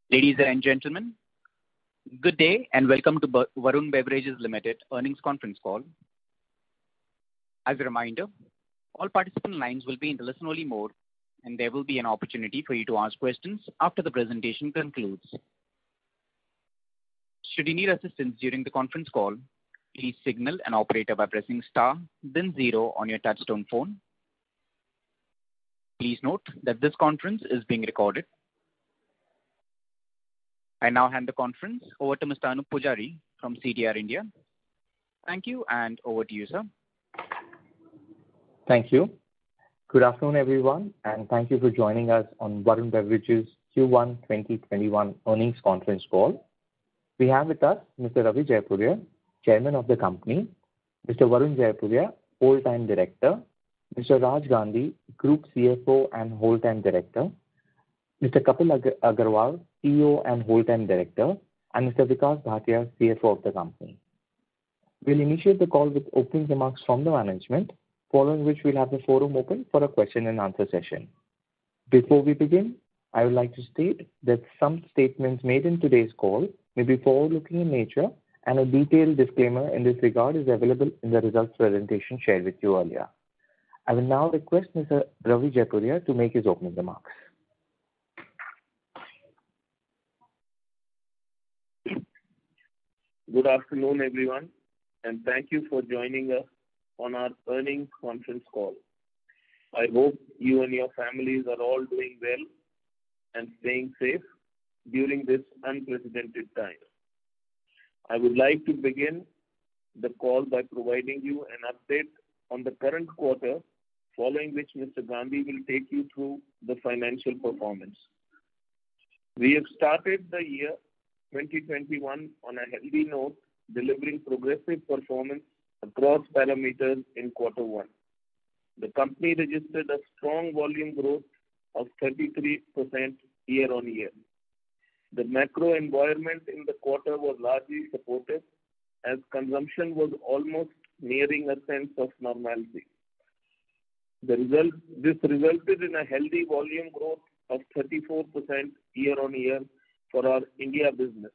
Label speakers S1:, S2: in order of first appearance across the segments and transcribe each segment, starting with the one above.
S1: Ladies and gentlemen, good day and welcome to Varun Beverages Limited earnings conference call. As a reminder, all participant lines will be in the listen-only mode, and there will be an opportunity for you to ask questions after the presentation concludes. Should you need assistance during the conference call, please signal an operator by pressing star, then 0 on your touchtone phone. Please note that this conference is being recorded. I now hand the conference over to Mr. Anup Pujari from CDR India. Thank you, and over to you, sir.
S2: Thank you. Good afternoon, everyone, and thank you for joining us on Varun Beverages Q1 2021 earnings conference call. We have with us Mr. Ravi Jaipuria, Chairman of the company, Mr. Varun Jaipuria, Whole-time Director, Mr. Raj Gandhi, Group CFO and Whole-time Director, Mr. Kapil Agarwal, CEO and Whole-time Director, and Mr. Vikas Bhatia, CFO of the company. We'll initiate the call with opening remarks from the management, following which we'll have the forum open for a question and answer session. Before we begin, I would like to state that some statements made in today's call may be forward-looking in nature, and a detailed disclaimer in this regard is available in the results presentation shared with you earlier. I will now request Mr. Ravi Jaipuria to make his opening remarks.
S3: Good afternoon, everyone, and thank you for joining us on our earnings conference call. I hope you and your families are all doing well and staying safe during this unprecedented time. I would like to begin the call by providing you an update on the current quarter, following which Mr. Gandhi will take you through the financial performance. We have started the year 2021 on a healthy note, delivering progressive performance across parameters in quarter one. The company registered a strong volume growth of 33% year-on-year. The macro environment in the quarter was largely supportive, as consumption was almost nearing a sense of normalcy. This resulted in a healthy volume growth of 34% year-on-year for our India business.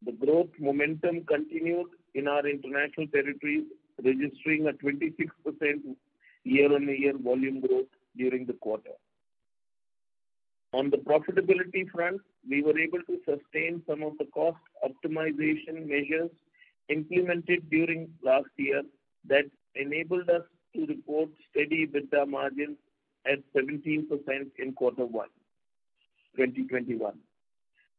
S3: The growth momentum continued in our international territories, registering a 26% year-on-year volume growth during the quarter. On the profitability front, we were able to sustain some of the cost optimization measures implemented during last year that enabled us to report steady EBITDA margins at 17% in quarter 1, 2021.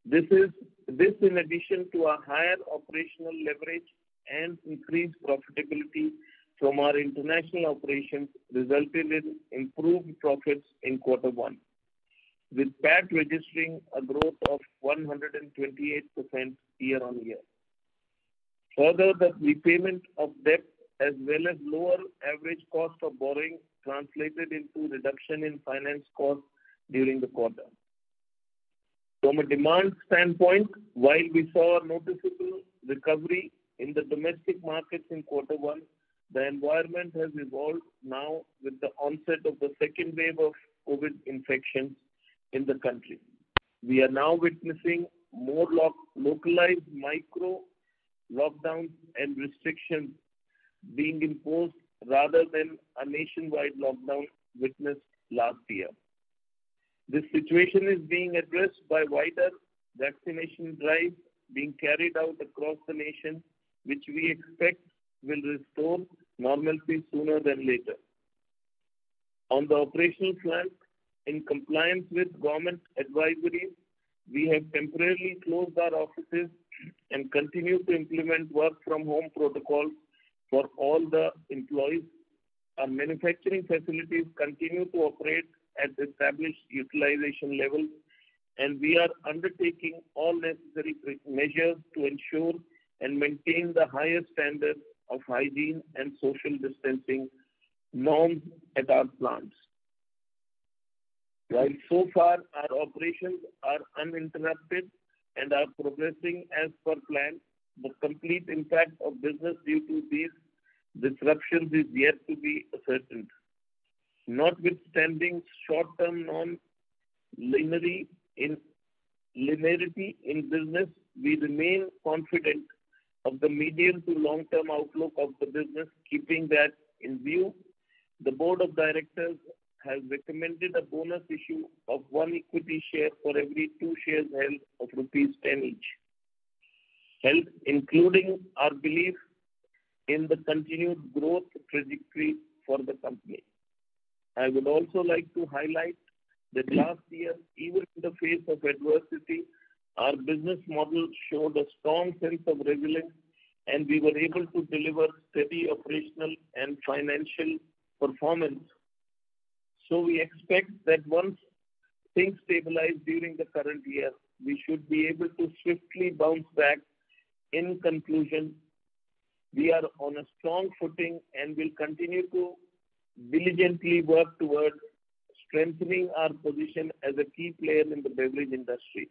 S3: This in addition to a higher operational leverage and increased profitability from our international operations resulted in improved profits in quarter 1, with PAT registering a growth of 128% year-on-year. Further, the repayment of debt as well as lower average cost of borrowing translated into reduction in finance costs during the quarter. From a demand standpoint, while we saw a noticeable recovery in the domestic markets in quarter 1, the environment has evolved now with the onset of the second wave of COVID infections in the country. We are now witnessing more localized micro lockdowns and restrictions being imposed rather than a nationwide lockdown witnessed last year. This situation is being addressed by wider vaccination drives being carried out across the nation, which we expect will restore normalcy sooner than later. On the operational front, in compliance with government advisories, we have temporarily closed our offices and continue to implement work from home protocols for all the employees. Our manufacturing facilities continue to operate at established utilization levels, and we are undertaking all necessary measures to ensure and maintain the highest standards of hygiene and social distancing norms at our plants. While so far our operations are uninterrupted and are progressing as per plan, the complete impact of business due to these disruptions is yet to be ascertained. Notwithstanding short-term non-linearity in linearity in business, we remain confident of the medium to long-term outlook of the business. Keeping that in view, the Board of Directors has recommended a bonus issue of 1 equity share for every 2 shares held of rupees 10 each, held including our belief in the continued growth trajectory for the company. I would also like to highlight that last year, even in the face of adversity, our business model showed a strong sense of resilience, and we were able to deliver steady operational and financial performance. So we expect that once things stabilize during the current year, we should be able to swiftly bounce back. In conclusion, we are on a strong footing and will continue to diligently work towards strengthening our position as a key player in the beverage industry.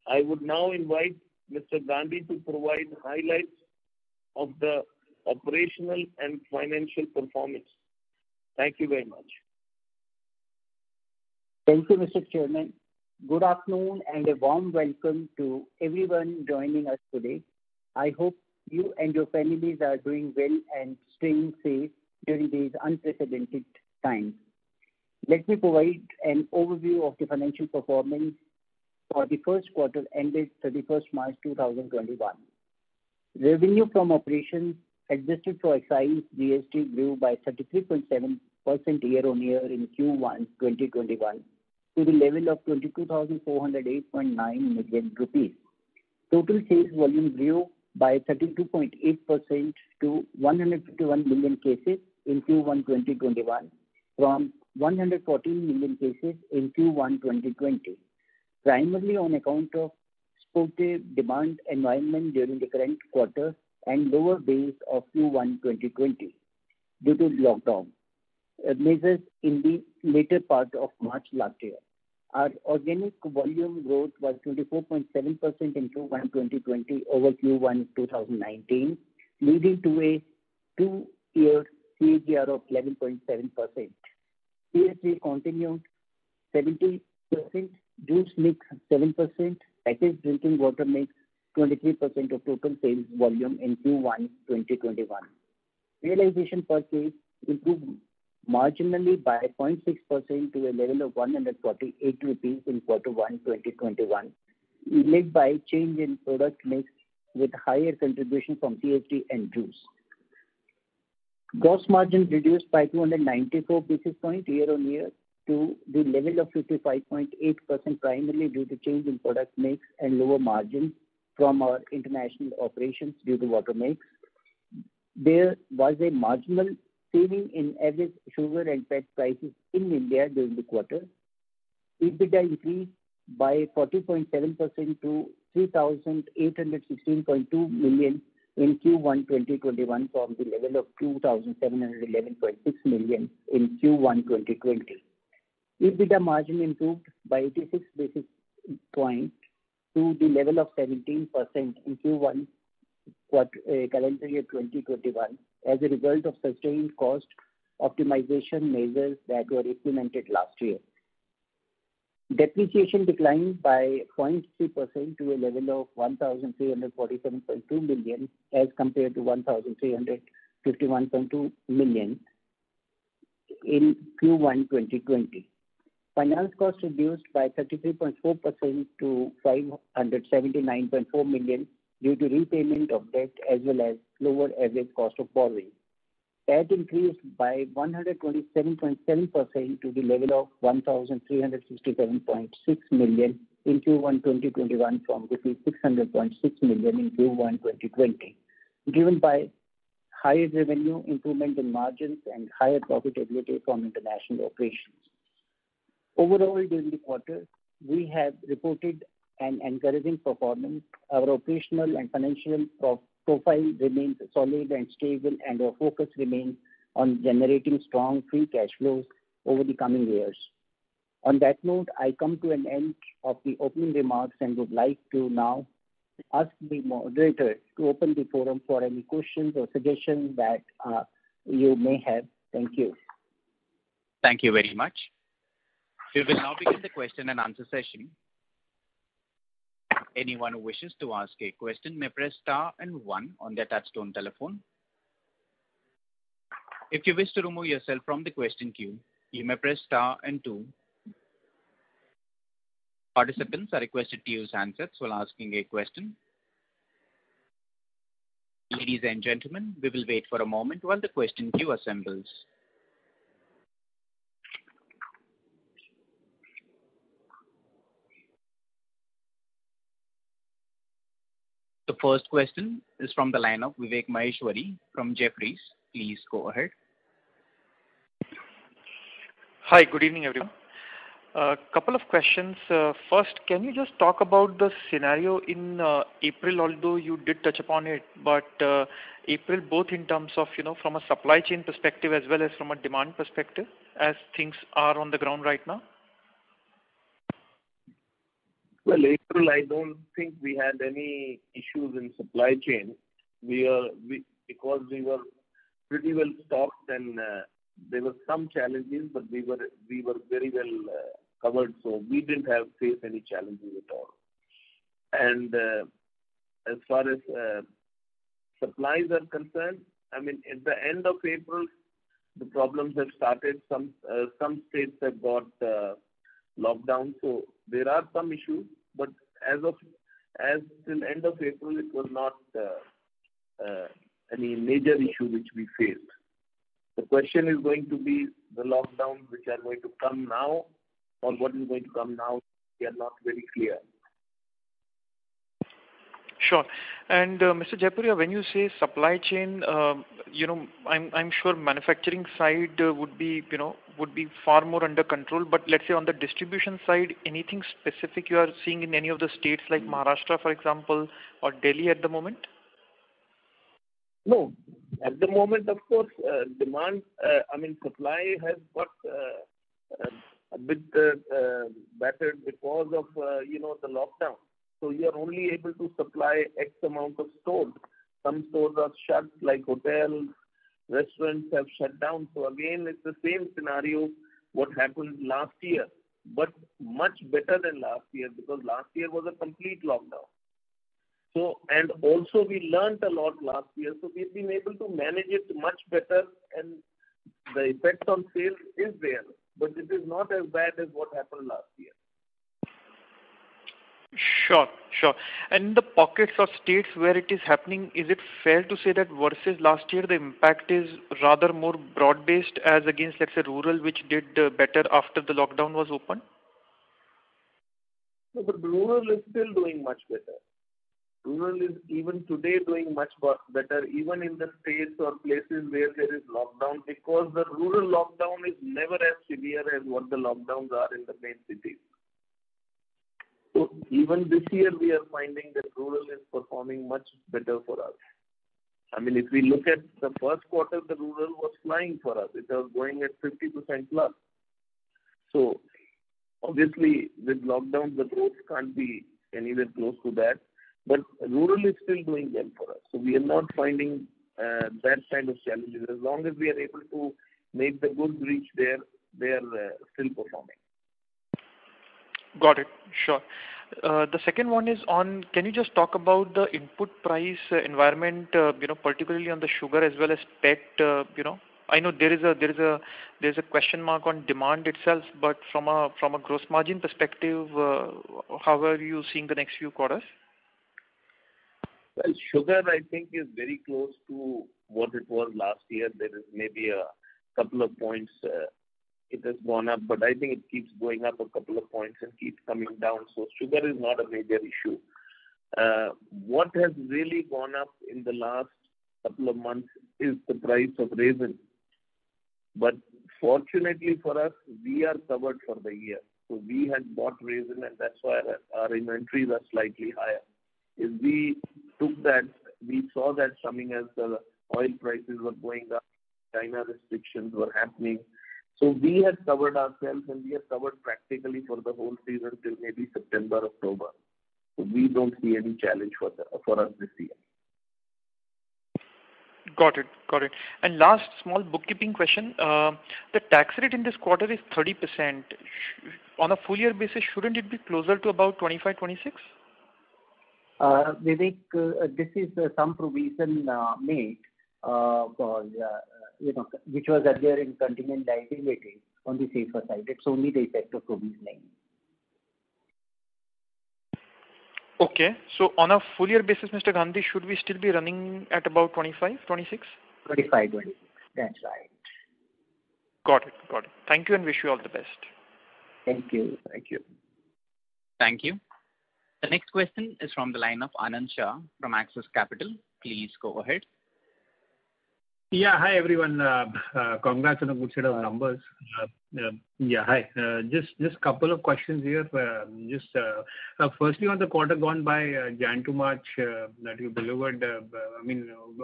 S3: I would now invite Mr. Gandhi to provide highlights of the operational and financial performance. Thank you very much.
S4: Thank you, Mr. Chairman. Good afternoon and a warm welcome to everyone joining us today. I hope you and your families are doing well and staying safe during these unprecedented times. Let me provide an overview of the financial performance for the first quarter ended 31st March 2021. Revenue from operations adjusted for excise GST grew by 33.7% year-on-year in Q1 2021 to the level of 22,408.9 million rupees. Total sales volume grew by 32.8% to 151 million cases in Q1 2021 from 114 million cases in Q1 2020, primarily on account of supportive demand environment during the current quarter and lower base of Q1 2020 due to lockdown measures in the later part of March last year. Our organic volume growth was 24.7% in Q1 2020 over Q1 2019, leading to a 2-year CAGR of 11.7%. CSD continued 70%, juice mix 7%, packaged drinking water mix 23% of total sales volume in Q1 2021. Realization per case improved marginally by 0.6% to a level of 148 rupees in Q1 2021, led by change in product mix with higher contribution from CSD and juice. Gross margin reduced by 294 basis points year-on-year to the level of 55.8%, primarily due to change in product mix and lower margins from our international operations due to water mix. There was a marginal saving in average sugar and PET prices in India during the quarter. EBITDA increased by 40.7% to 3,816.2 million in Q1 2021 from the level of 2,711.6 million in Q1 2020. EBITDA margin improved by 86 basis points to the level of 17% in Q1 calendar year 2021 as a result of sustained cost optimization measures that were implemented last year. Depreciation declined by 0.3% to a level of 1,347.2 million as compared to 1,351.2 million in Q1 2020. Finance cost reduced by 33.4% to 579.4 million due to repayment of debt as well as lower average cost of borrowing. PAT increased by 127.7% to the level of 1,367.6 million in Q1 2021 from 600.6 million in Q1 2020, driven by higher revenue, improvement in margins, and higher profitability from international operations. Overall, during the quarter, we have reported an encouraging performance. Our operational and financial profile remains solid and stable, and our focus remains on generating strong free cash flows over the coming years. On that note, I come to an end of the opening remarks and would like to now ask the moderator to open the forum for any questions or suggestions that you may have. Thank you.
S1: Thank you very much. We will now begin the question and answer session. Anyone who wishes to ask a question may press star and one on their touchtone telephone. If you wish to remove yourself from the question queue, you may press star and two. Participants are requested to use handsets while asking a question. Ladies and gentlemen, we will wait for a moment while the question queue assembles. The first question is from the line of Vivek Maheshwari from Jefferies. Please go ahead.
S5: Hi, good evening, everyone. A couple of questions. First, can you just talk about the scenario in April, although you did touch upon it, but April both in terms of, from a supply chain perspective as well as from a demand perspective, as things are on the ground right now?
S3: Well, April, I don't think we had any issues in supply chain. Because we were pretty well stocked and there were some challenges, but we were very well covered, so we didn't face any challenges at all. And as far as supplies are concerned, I mean, at the end of April, the problems have started. Some states have got lockdown, so there are some issues. But as till end of April, it was not any major issue which we faced. The question is going to be the lockdowns which are going to come now, or what is going to come now. We are not very clear.
S5: Sure. And Mr. Jaipuria, when you say supply chain, I'm sure manufacturing side would be far more under control. But let's say on the distribution side, anything specific you are seeing in any of the states like Maharashtra, for example, or Delhi at the moment?
S3: No, at the moment, of course, demand. Supply has got a bit battered because of the lockdown. So you are only able to supply X amount of stores. Some stores are shut, like hotels, restaurants have shut down. So again, it's the same scenario what happened last year, but much better than last year, because last year was a complete lockdown. So, and also we learnt a lot last year, so we've been able to manage it much better, and the effect on sales is there, but it is not as bad as what happened last year.
S5: Sure. And in the pockets of states where it is happening, is it fair to say that versus last year, the impact is rather more broad-based as against, let's say, rural, which did better after the lockdown was open?
S3: No, but rural is still doing much better. Rural is even today doing much better, even in the states or places where there is lockdown, because the rural lockdown is never as severe as what the lockdowns are in the main cities. So even this year, we are finding that rural is performing much better for us. I mean, if we look at the first quarter, the rural was flying for us. It was going at 50% plus. So obviously, with lockdown, the growth can't be anywhere close to that. But rural is still doing well for us. So we are not finding that kind of challenges. As long as we are able to make the goods reach there, they are still performing.
S5: Got it. Sure. The second one is on, can you just talk about the input price environment, particularly on the sugar as well as PET, I know there is a question mark on demand itself, but from a gross margin perspective, how are you seeing the next few quarters?
S3: Well, sugar, I think, is very close to what it was last year. There is maybe a couple of points. It has gone up, but I think it keeps going up a couple of points and keeps coming down. So sugar is not a major issue. What has really gone up in the last couple of months is the price of raisin. But fortunately for us, we are covered for the year. So we had bought raisin, and that's why our inventories are slightly higher. If we took that, we saw that coming as the oil prices were going up, China restrictions were happening. So we had covered ourselves, and we are covered practically for the whole season till maybe September, October. So we don't see any challenge for us this year.
S5: Got it. And last small bookkeeping question. The tax rate in this quarter is 30%. On a full year basis, shouldn't it be closer to about 25, 26?
S4: Vivek, this is some provision made for, which was earlier in contingent liability on the safer side. It's only the effect of provisioning.
S5: Okay. So on a full year basis, Mr. Gandhi, should we still be running at about 25, 26?
S4: 25, 26. That's right.
S5: Got it. Thank you and wish you all the best.
S4: Thank you.
S3: Thank you.
S1: Thank you. The next question is from the line of Anand Shah from Axis Capital. Please go ahead.
S6: Yeah, hi everyone. Congrats on a good set of numbers. Hi. Just couple of questions here. Firstly, on the quarter gone by, Jan to March, that you delivered.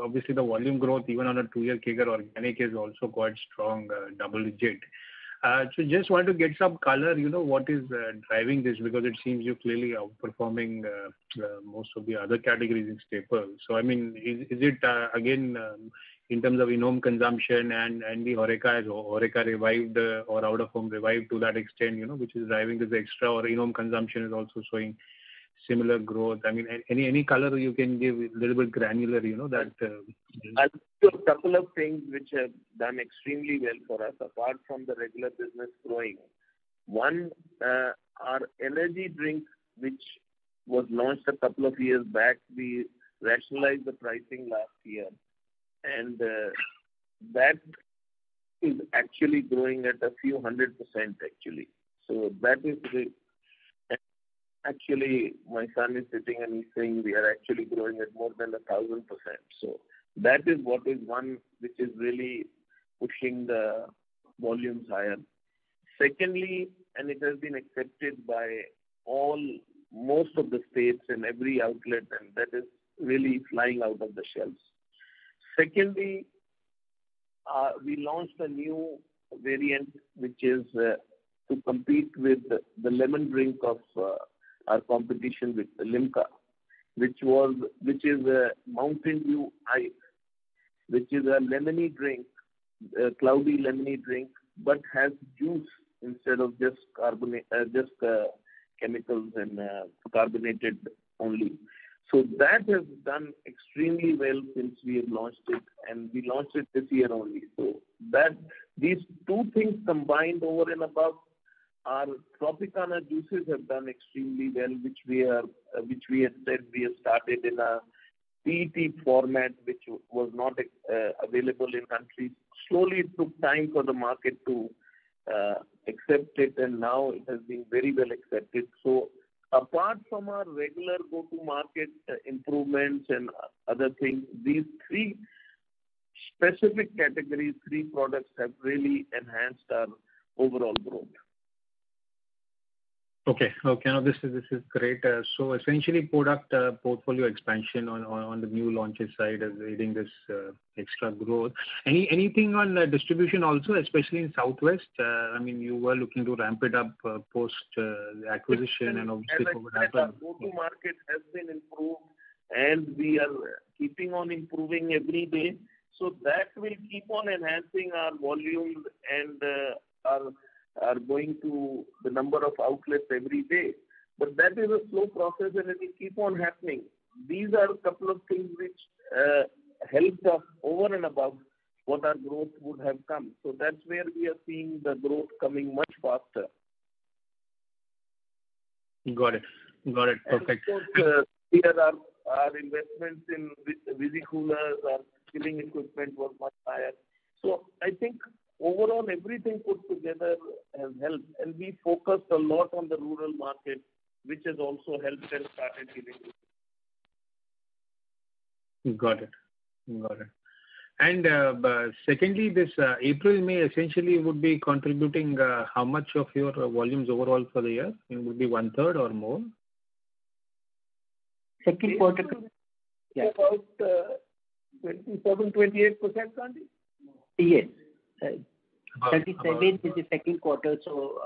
S6: Obviously the volume growth even on a 2-year CAGR organic is also quite strong, double digit. So just want to get some color. What is driving this, because it seems you're clearly outperforming most of the other categories in staples. So is it again in terms of in-home consumption and the HoReCa revived or out of home revived to that extent, which is driving this extra, or in-home consumption is also showing similar growth? Any color you can give, a little bit granular, that.
S3: I'll do a couple of things which have done extremely well for us apart from the regular business growing. One, our energy drink, which was launched a couple of years back, we rationalized the pricing last year, and that is actually growing at a few 100% actually. So that is great. Actually, my son is sitting and he's saying we are actually growing at more than 1,000%. So that is what is one which is really pushing the volumes higher. Secondly, and it has been accepted by most of the states in every outlet, and that is really flying out of the shelves. Secondly, we launched a new variant which is to compete with the lemon drink of our competition with Limca, which is a Mountain Dew Ice, which is a lemony drink, a cloudy lemony drink, but has juice instead of just chemicals and carbonated only. So that has done extremely well since we have launched it, and we launched it this year only. So that these two things combined over and above, our Tropicana juices have done extremely well, which we had said we have started in a PET format which was not available in countries. Slowly it took time for the market to accept it, and now it has been very well accepted. So apart from our regular go-to-market improvements and other things, these three specific categories, three products have really enhanced our overall growth.
S6: Okay. Now this is great. So essentially, product portfolio expansion on the new launches side is leading this extra growth. Anything on distribution also, especially in Southwest? You were looking to ramp it up post acquisition, and obviously COVID happened.
S3: Our go-to-market has been improved, and we are keeping on improving every day. So that will keep on enhancing our volumes and are going to the number of outlets every day. But that is a slow process, and it will keep on happening. These are a couple of things which helped us over and above what our growth would have come. So that's where we are seeing the growth coming much faster.
S6: Got it. Perfect.
S3: And of course, here our investments in Visi-Coolers, our chilling equipment was much higher. So I think overall everything put together has helped, and we focused a lot on the rural market, which has also helped and started giving.
S6: Got it. And secondly, this April, May essentially would be contributing how much of your volumes overall for the year? It would be 1/3 or more?
S4: Second quarter.
S3: Yeah. About 27-28%, Gandhi?
S4: Yes. 37 is the second quarter, so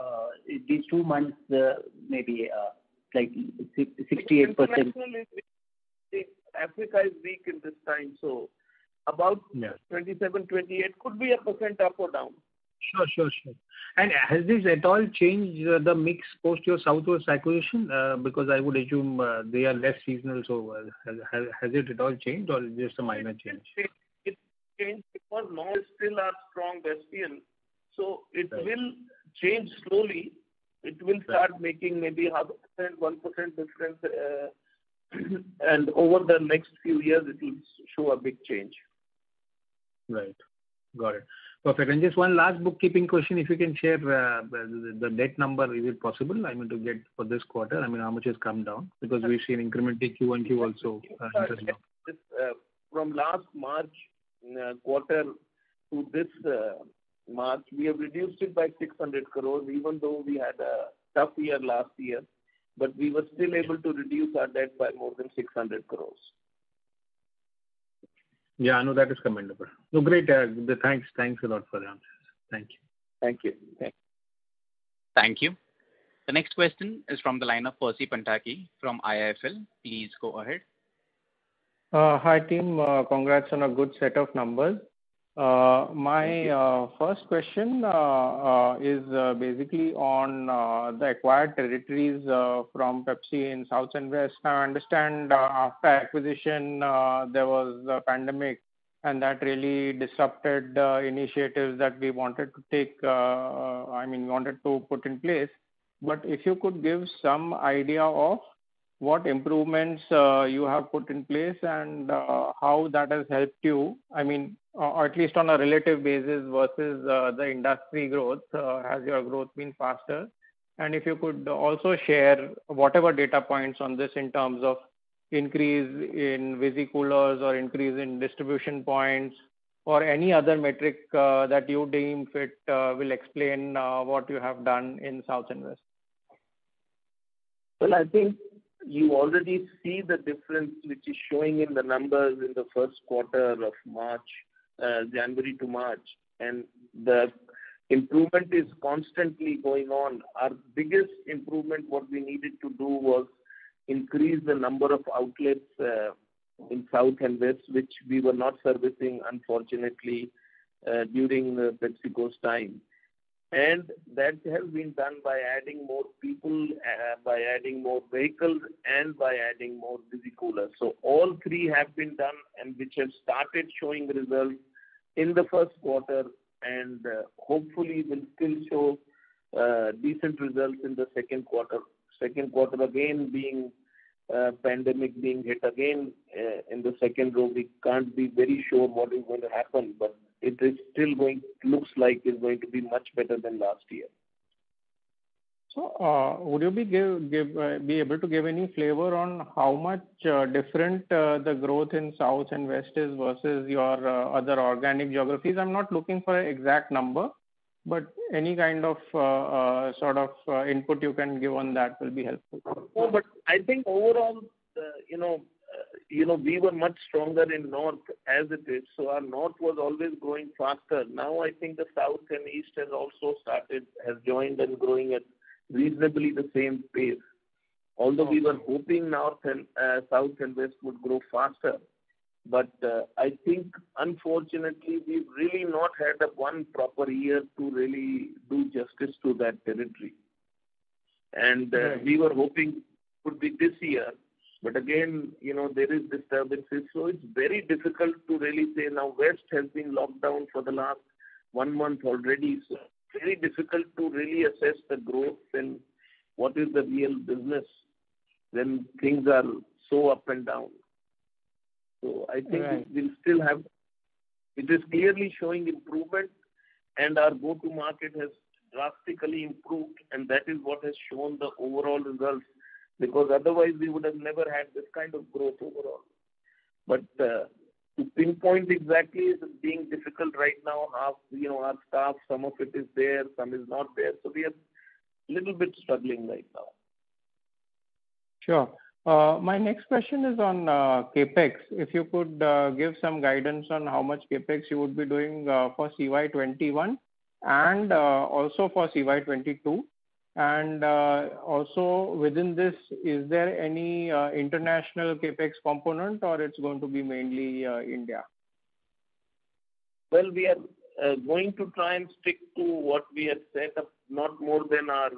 S4: these 2 months maybe like 68%.
S3: Africa is weak in this time, so about 27-28 could be a percent up or down.
S6: Sure. And has this at all changed the mix post your Southwest acquisition? Because I would assume they are less seasonal, so has it at all changed or just a minor change?
S3: It changed because now is still our strong bastion. So it will change slowly. It will start making maybe 0.5%, 1% difference, and over the next few years, it will show a big change.
S6: Right. Got it. Perfect. And just one last bookkeeping question, if you can share the debt number, is it possible? To get for this quarter, how much has come down? Because we've seen incremental Q1, Q also.
S3: From last March quarter to this March, we have reduced it by 600 crores, even though we had a tough year last year, but we were still able to reduce our debt by more than 600 crores.
S6: Yeah, I know that is commendable. No, great. Thanks a lot for the answers. Thank you.
S3: Thank you.
S1: Thank you. The next question is from the line of Percy Panthaki from IIFL. Please go ahead.
S7: Hi team, congrats on a good set of numbers. My first question is basically on the acquired territories from Pepsi in South and West. I understand after acquisition there was a pandemic and that really disrupted initiatives that we wanted to take, wanted to put in place. But if you could give some idea of what improvements you have put in place and how that has helped you, or at least on a relative basis versus the industry growth, has your growth been faster? And if you could also share whatever data points on this in terms of increase in visi-coolers or increase in distribution points or any other metric that you deem fit will explain what you have done in South and West.
S3: Well, I think you already see the difference which is showing in the numbers in the first quarter of March, January to March, and the improvement is constantly going on. Our biggest improvement, what we needed to do was increase the number of outlets in South and West, which we were not servicing, unfortunately, during PepsiCo's time. And that has been done by adding more people, by adding more vehicles, and by adding more visi-coolers. So all three have been done and which have started showing results in the first quarter and hopefully will still show decent results in the second quarter. Second quarter again being pandemic being hit again in the second row. We can't be very sure what is going to happen, but it is still looks like it's going to be much better than last year.
S7: So, would you be able to give any flavor on how much different the growth in South and West is versus your other organic geographies? I'm not looking for an exact number, but any kind of input you can give on that will be helpful.
S3: No, but I think overall, we were much stronger in North as it is. So our North was always growing faster. Now I think the South and East has joined and growing at reasonably the same pace. Although we were hoping South and West would grow faster. But I think, unfortunately, we've really not had one proper year to really do justice to that territory. And we were hoping it would be this year. But again, there is disturbances. So it's very difficult to really say now West has been locked down for the last 1 month already. So it's very difficult to really assess the growth and what is the real business when things are so up and down. So I think we'll still have, it is clearly showing improvement and our go-to-market has drastically improved and that is what has shown the overall results because otherwise we would have never had this kind of growth overall. But to pinpoint exactly is being difficult right now. Our staff, some of it is there, some is not there. So we are a little bit struggling right now.
S7: Sure. My next question is on CAPEX. If you could give some guidance on how much CAPEX you would be doing for CY21 and also for CY22. And also within this, is there any international CAPEX component or it's going to be mainly India?
S3: Well, we are going to try and stick to what we had set up, not more than our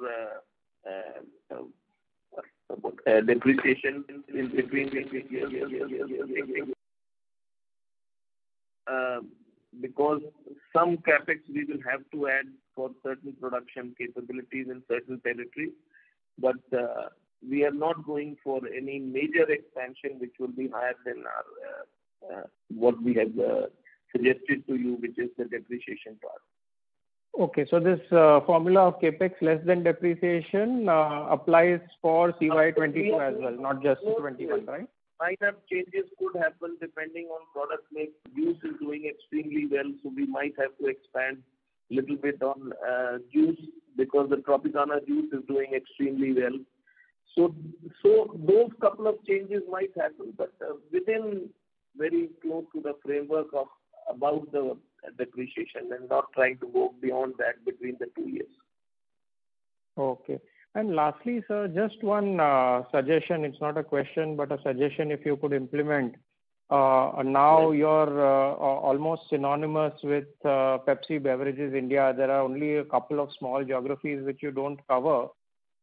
S3: depreciation in between because some capex we will have to add for certain production capabilities in certain territories, but we are not going for any major expansion which will be higher than our what we have suggested to you, which is the depreciation part.
S7: Okay, so this formula of capex less than depreciation applies for CY22 as well, not just 21, right?
S3: Minor changes could happen depending on product mix. Juice is doing extremely well, so we might have to expand a little bit on juice because the Tropicana juice is doing extremely well. So those couple of changes might happen, but within very close to the framework of about the depreciation and not trying to go beyond that between the 2 years.
S7: Okay. And lastly, sir, just one suggestion. It's not a question, but a suggestion if you could implement. Now you're almost synonymous with Pepsi Beverages India. There are only a couple of small geographies which you don't cover.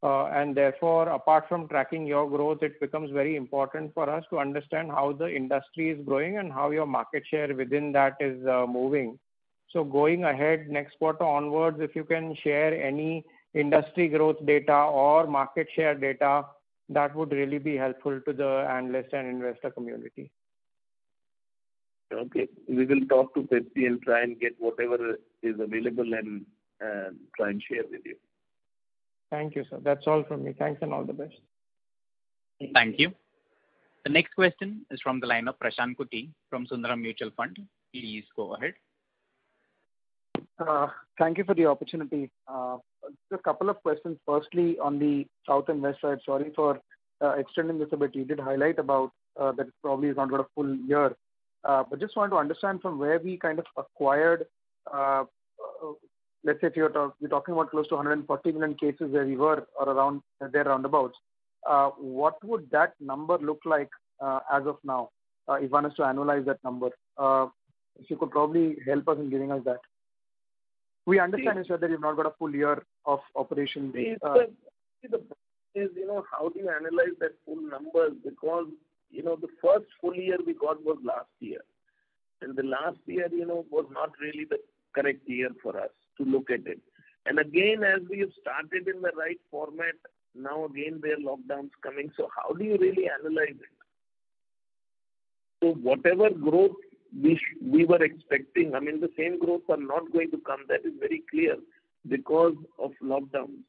S7: And therefore, apart from tracking your growth, it becomes very important for us to understand how the industry is growing and how your market share within that is moving. So going ahead next quarter onwards, if you can share any industry growth data or market share data, that would really be helpful to the analyst and investor community.
S3: Okay. We will talk to Pepsi and try and get whatever is available and try and share with you.
S7: Thank you, sir. That's all from me. Thanks and all the best.
S1: Thank you. The next question is from the line of Prashant Kuti from Sundaram Mutual Fund. Please go ahead.
S8: Thank you for the opportunity. A couple of questions. Firstly, on the South and West side, sorry for extending this a bit. You did highlight about that it probably is not got a full year. But just want to understand from where we kind of acquired, let's say if you're talking about close to 140 million cases where we were or around there roundabouts, what would that number look like as of now if one is to annualize that number? If you could probably help us in giving us that. We understand you said that you've not got a full year of operation.
S3: The is, how do you analyze that full numbers? Because, the first full year we got was last year. And the last year, was not really the correct year for us to look at it. And again, as we have started in the right format, now again there are lockdowns coming. So how do you really analyze it? So whatever growth we were expecting, the same growth are not going to come. That is very clear because of lockdowns.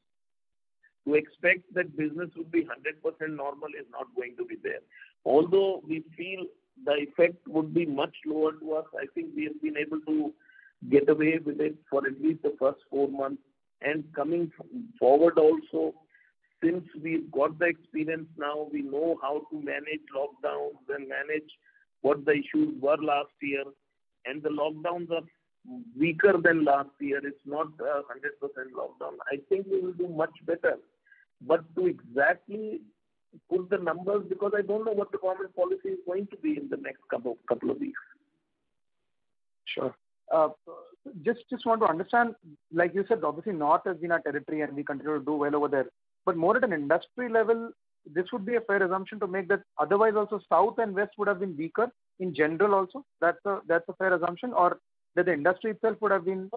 S3: To expect that business would be 100% normal is not going to be there. Although we feel the effect would be much lower to us, I think we have been able to get away with it for at least the first 4 months. And coming forward also, since we've got the experience now, we know how to manage lockdowns and manage what the issues were last year. And the lockdowns are weaker than last year. It's not 100% lockdown. I think we will do much better. But to exactly put the numbers, because I don't know what the government policy is going to be in the next couple of weeks.
S8: Sure. Just want to understand, like you said, obviously North has been our territory and we continue to do well over there. But more at an industry level, this would be a fair assumption to make that otherwise also South and West would have been weaker in general also. That's a fair assumption, or that the industry itself would have been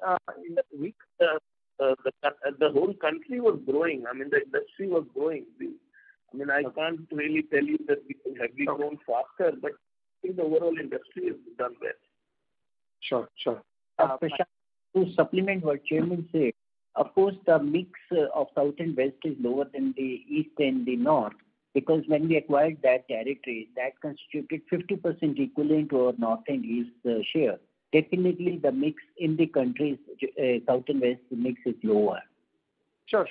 S8: weak?
S3: The whole country was growing. The industry was growing. I can't really tell you that we grown faster, but I think the overall industry has done well.
S8: Sure.
S4: To supplement what Chairman said, of course, the mix of South and West is lower than the East and the North, because when we acquired that territory, that constituted 50% equivalent to our North and East share. Definitely, the mix in the countries, South and West, the mix is lower.
S8: Sure.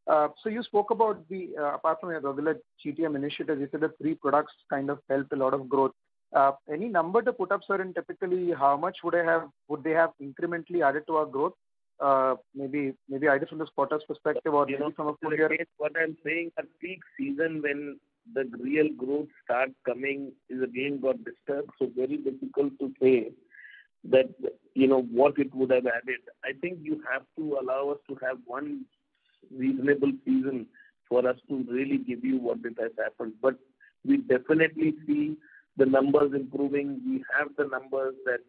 S8: So you spoke about the, apart from your regular GTM initiatives, you said the 3 products kind of helped a lot of growth. Any number to put up, sir, and typically how much would they have incrementally added to our growth? Maybe either from this quarter's perspective or maybe from a full year.
S3: What I'm saying, at peak season when the real growth starts coming is again got disturbed, so very difficult to say. that, what it would have added. I think you have to allow us to have one reasonable season for us to really give you what it has happened. But we definitely see the numbers improving. We have the numbers that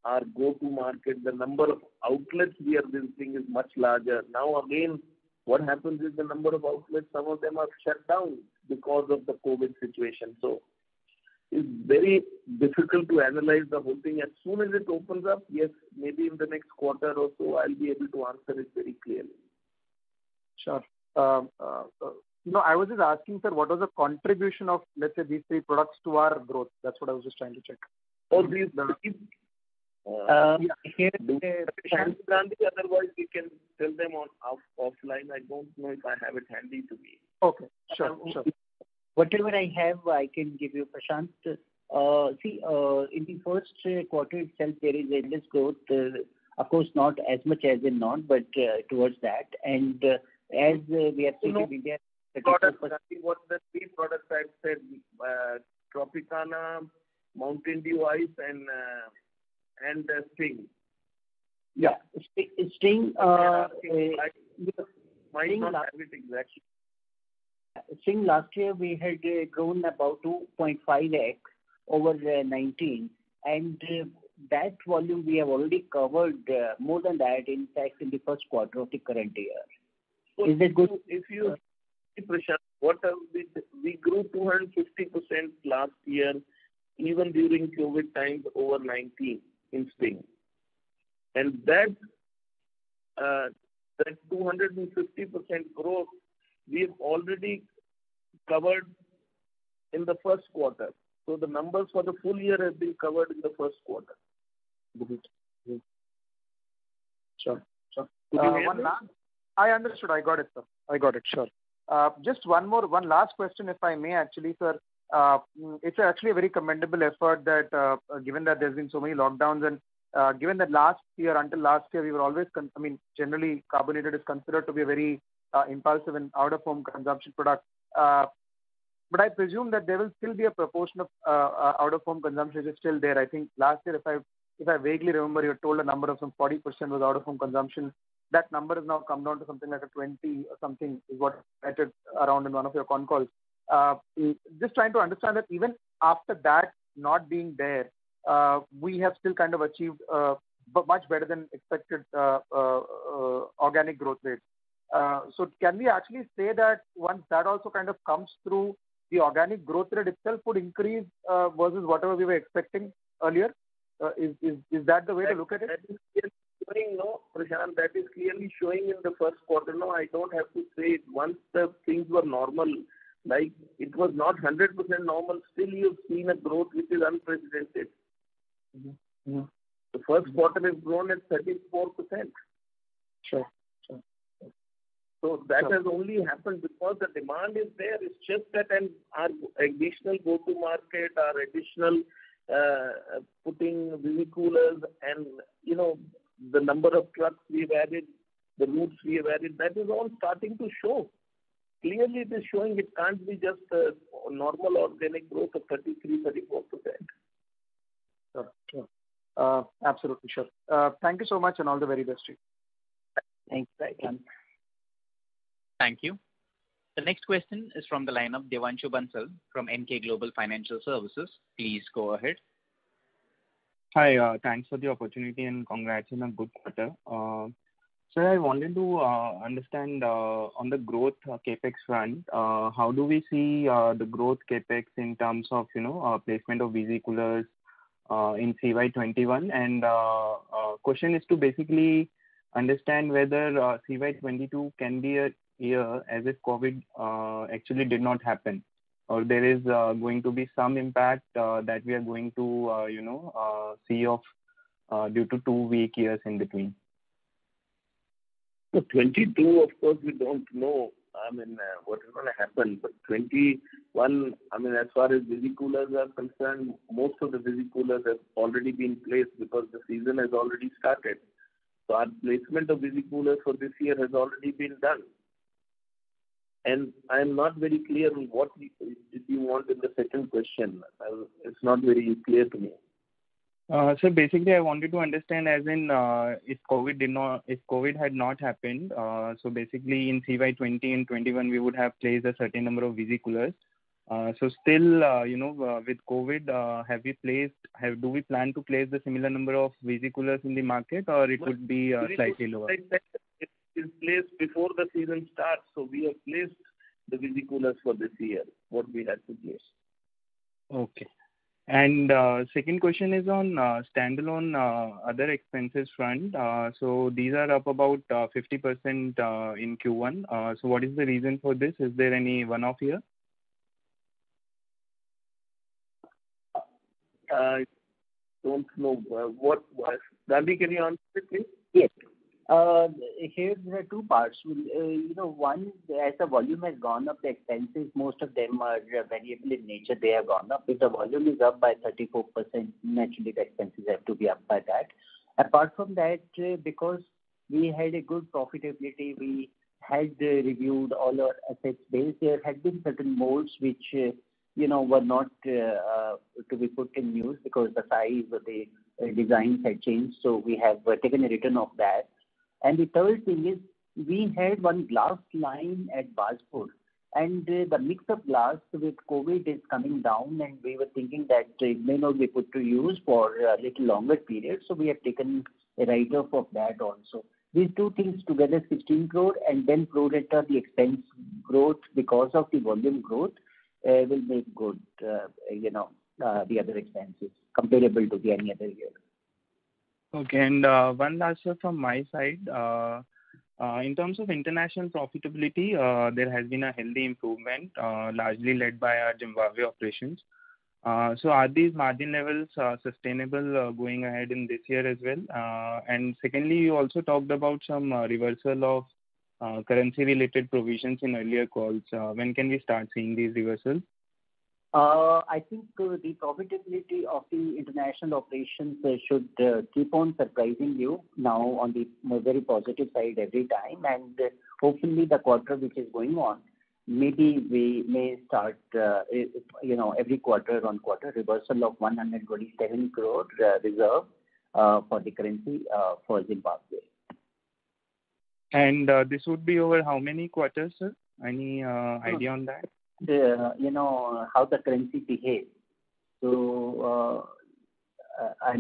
S3: our go-to market, the number of outlets we are visiting is much larger. Now again, what happens is the number of outlets, some of them are shut down because of the COVID situation. So it's very difficult to analyze the whole thing. As soon as it opens up, yes, maybe in the next quarter or so, I'll be able to answer it very clearly.
S8: Sure. I was just asking, sir, what was the contribution of, let's say, these three products to our growth? That's what I was just trying to check.
S3: Oh, these
S4: Here,
S3: Prashant Gandhi, otherwise we can tell them offline. I don't know if I have it handy to me.
S8: Okay, sure.
S4: Whatever I have, I can give you, Prashant. In the first quarter itself, there is endless growth. Of course, not as much as in non, but towards that. And as we have seen in India,
S3: what the three products I said, Tropicana, Mountain Dew Ice, and Sting.
S4: Yeah, Sting.
S3: Might not have it exactly.
S4: Sting last year we had grown about 2.5x over 19, and that volume we have already covered more than that, in fact, in the first quarter of the current year.
S3: So
S4: is that good?
S3: If you see, Prashant, we grew 250% last year, even during COVID times, over 19 in Sting. And that 250% growth we have already covered in the first quarter. So the numbers for the full year have been covered in the first quarter.
S8: Sure.
S3: One last.
S8: I understood. I got it, sir. I got it. Sure. Just one last question, if I may, actually, sir. It's actually a very commendable effort that, given that there's been so many lockdowns and given that until last year, we were always, generally carbonated is considered to be a very impulsive and out-of-home consumption product. But I presume that there will still be a proportion of out-of-home consumption is still there. I think last year, if I vaguely remember, you had told a number of some 40% was out-of-home consumption. That number has now come down to something like a 20 or something is what I read around in one of your con calls. Just trying to understand that even after that not being there, we have still kind of achieved much better than expected organic growth rates. So can we actually say that once that also kind of comes through, the organic growth rate itself would increase versus whatever we were expecting earlier? Is that the way to look at it?
S3: That is clearly showing, Prashant, that is clearly showing in the first quarter. No, I don't have to say it. Once the things were normal, like it was not 100% normal, still you've seen a growth which is unprecedented.
S8: Mm-hmm.
S3: The first quarter has grown at 34%.
S8: Sure.
S3: So that has only happened because the demand is there. It's just that our additional go-to market, our additional putting visi-coolers and, the number of trucks we've added, the routes we have added, that is all starting to show. Clearly it is showing it can't be just a normal organic growth of 33-34%.
S8: Sure. Absolutely sure. Thank you so much and all the very best to you.
S4: Thanks, Prashant.
S1: Thank you. The next question is from the line of Devanshu Bansal from Emkay Global Financial Services. Please go ahead.
S9: Hi, thanks for the opportunity and congrats on a good quarter. Sir, I wanted to understand on the growth capex front, how do we see the growth capex in terms of placement of visi-coolers in CY21? And question is to basically understand whether CY22 can be a year as if COVID actually did not happen, or there is going to be some impact that we are going to see of due to 2 weak years in between.
S3: So 22, of course, we don't know. What is going to happen. But 21, as far as visi-coolers are concerned, most of the visi-coolers have already been placed because the season has already started. So our placement of visi-coolers for this year has already been done. And I am not very clear on what did you want in the second question. It's not very clear to me.
S9: So basically, I wanted to understand, as in, if COVID had not happened, so basically in CY 20 and 21, we would have placed a certain number of visi-coolers. So still, with COVID, do we plan to place the similar number of visi-coolers in the market, or it would be slightly lower?
S3: It is placed before the season starts, so we have placed the visi-coolers for this year, what we had to place.
S9: Okay. And second question is on standalone other expenses front. So these are up about 50% in Q1. So what is the reason for this? Is there any one-off here?
S3: I don't know. Gandhi, can you answer it, please?
S4: Yes. Here there are two parts. One, as the volume has gone up, the expenses, most of them are variable in nature. They have gone up. If the volume is up by 34%, naturally the expenses have to be up by that. Apart from that, because we had a good profitability, we had reviewed all our assets base. There had been certain molds which were not to be put in use because the size of the designs had changed. So we have taken a return of that. And the third thing is, we had one glass line at Bajpur, and the mix of glass with COVID is coming down, and we were thinking that it may not be put to use for a little longer period, so we have taken a write-off of that also. These two things together, 16 crore, and then pro rata the expense growth because of the volume growth will make good, the other expenses comparable to any other year.
S9: Okay, and one last one from my side. In terms of international profitability, there has been a healthy improvement, largely led by our Zimbabwe operations. So are these margin levels sustainable going ahead in this year as well? And secondly, you also talked about some reversal of currency-related provisions in earlier calls. When can we start seeing these reversals?
S4: I think the profitability of the international operations should keep on surprising you now on the very positive side every time, and hopefully the quarter which is going on, maybe we may start, every quarter on quarter reversal of 127 crore reserve for the currency for Zimbabwe.
S9: And this would be over how many quarters, sir? Any idea on that?
S4: How the currency behaves. So, I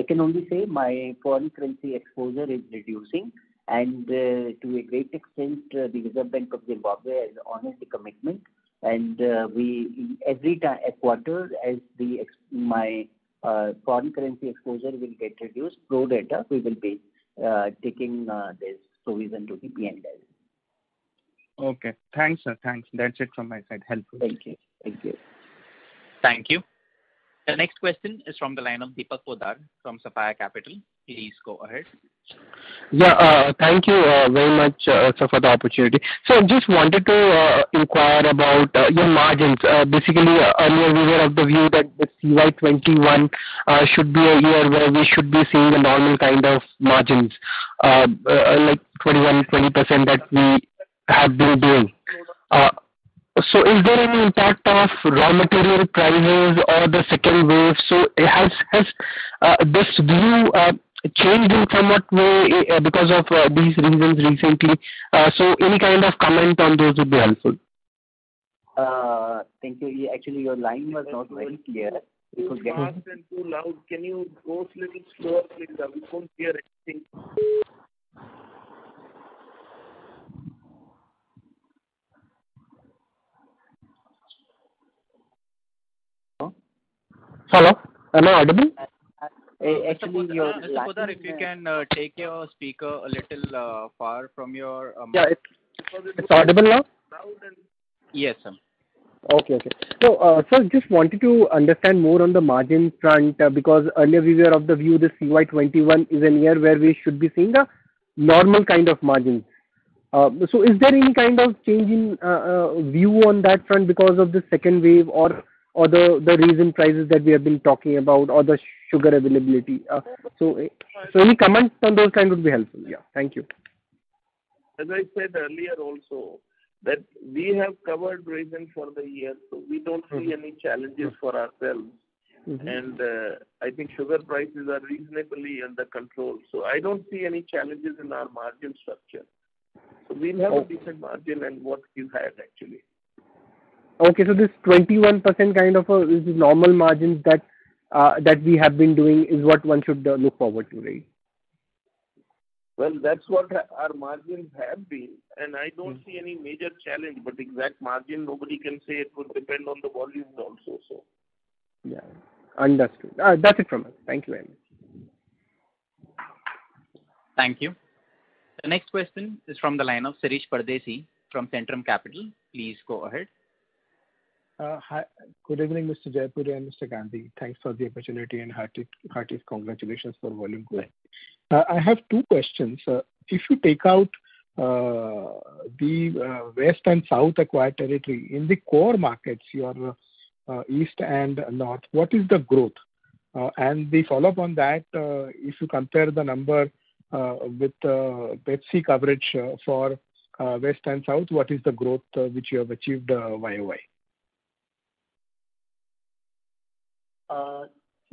S4: can only say my foreign currency exposure is reducing, and to a great extent, the Reserve Bank of Zimbabwe has honored the commitment, and we every time a quarter as my foreign currency exposure will get reduced, pro rata we will be taking this provision to the P&L.
S9: Okay. Thanks, sir. Thanks. That's it from my side. Helpful.
S4: Thank you. Thank you.
S1: Thank you. The next question is from the line of Deepak Poddar from Sapphire Capital. Please go ahead.
S10: Yeah, thank you very much, sir, for the opportunity. So I just wanted to inquire about your margins. Basically, earlier we were of the view that the CY21 should be a year where we should be seeing a normal kind of margins, like 20% that we have been doing. So is there any impact of raw material prices or the second wave? So has this view changed in somewhat way because of these reasons recently? So any kind of comment on those would be helpful.
S4: Thank you. Actually, your line was not very clear.
S3: Too fast and too loud. Can you go a little slower, please? We can't hear anything.
S10: Hello, am I audible?
S4: Actually, your
S1: Mr. Poddar, if you can take your speaker a little far from your
S10: yeah, it's audible now?
S1: Yes, sir.
S10: Okay. So, sir, just wanted to understand more on the margin front because earlier we were of the view the CY21 is a year where we should be seeing a normal kind of margins. So is there any kind of change in view on that front because of the second wave or the reason prices that we have been talking about or the sugar availability? So any comment on those kind would be helpful. Yeah, thank you.
S3: As I said earlier also, that we have covered reason for the year, so we don't see any challenges for ourselves. and I think sugar prices are reasonably under control. So I don't see any challenges in our margin structure. So we'll have a decent margin and what we've had actually.
S10: Okay, so this 21% kind of is normal margins that we have been doing is what one should look forward to, right?
S3: Well, that's what our margins have been, and I don't see any major challenge. But exact margin, nobody can say. It would depend on the volumes also. So.
S10: Yeah, understood. That's it from us. Thank you very much.
S1: Thank you. The next question is from the line of Sirish Pardesi from Centrum Capital. Please go ahead.
S11: Hi. Good evening, Mr. Jaipuria and Mr. Gandhi. Thanks for the opportunity and hearty congratulations for volume growth. I have two questions. If you take out the West and South acquired territory, in the core markets, your East and North, what is the growth? And the follow-up on that, if you compare the number with Pepsi coverage for West and South, what is the growth which you have achieved YOY?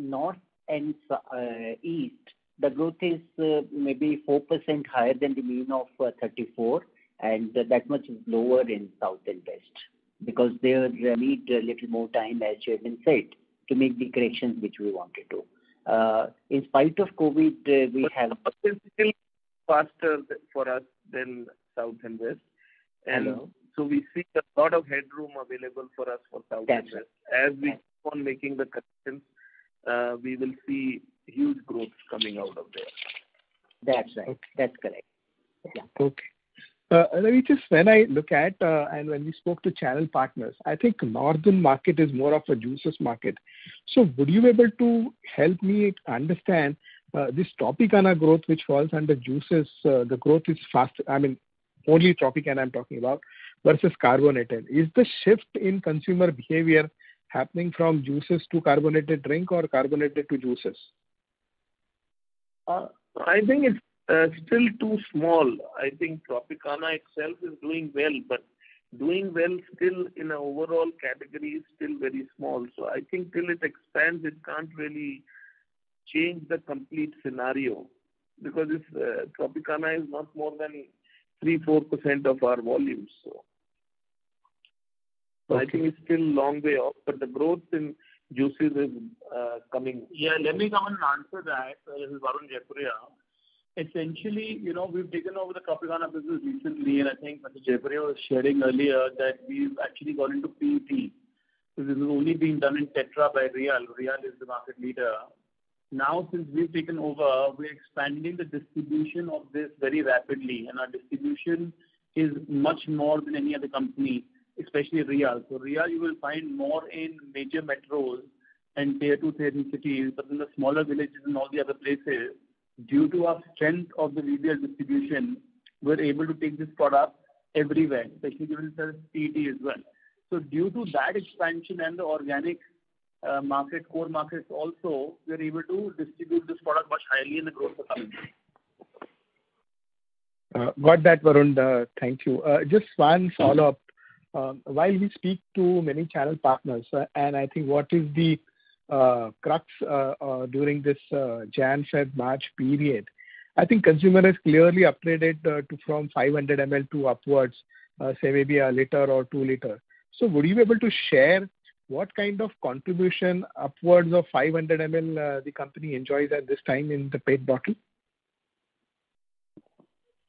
S4: North and East, the growth is maybe 4% higher than the mean of 34, and that much lower in South and West, because they need a little more time, as Chairman said, to make the corrections which we wanted to. In spite of COVID, we have...
S3: It's still faster for us than South and West. And so we see a lot of headroom available for us for South and West. As we keep on making the corrections, we will see huge growth coming out of there.
S4: That's right. Okay. That's correct. Yeah.
S11: Okay. Ravi, just when I look at and when we spoke to channel partners, I think northern market is more of a juices market. So would you be able to help me understand this Tropicana growth, which falls under juices, the growth is fast. I mean, only Tropicana I'm talking about versus carbonated. Is the shift in consumer behavior happening from juices to carbonated drink or carbonated to juices?
S3: I think it's still too small. I think Tropicana itself is doing well, but doing well still in an overall category is still very small. So I think till it expands, it can't really change the complete scenario, because Tropicana is not more than 3-4% of our volumes. So I think it's still a long way off, but the growth in juices is coming.
S12: Yeah, let me come and answer that. This is Varun Jaipuria. Essentially, we've taken over the Tropicana business recently, and I think Mr. Jaipuria was sharing earlier that we've actually gone into PET. So this is only being done in Tetra by Real. Real is the market leader. Now, since we've taken over, we're expanding the distribution of this very rapidly, and our distribution is much more than any other company, especially Real. So Real you will find more in major metros and tier 2, tier 3 cities, but in the smaller villages and all the other places, due to our strength of the Real distribution, we're able to take this product everywhere, especially given the PET as well. So due to that expansion and the organic core markets also, we're able to distribute this product much highly in the growth of coming.
S11: Got that, Varun. Thank you. Just one follow-up. While we speak to many channel partners, and I think what is the crux during this Jan, Feb, March period, I think consumer has clearly upgraded from 500 ml to upwards, say maybe a liter or 2 liter. So would you be able to share what kind of contribution upwards of 500 ml the company enjoys at this time in the PET bottle?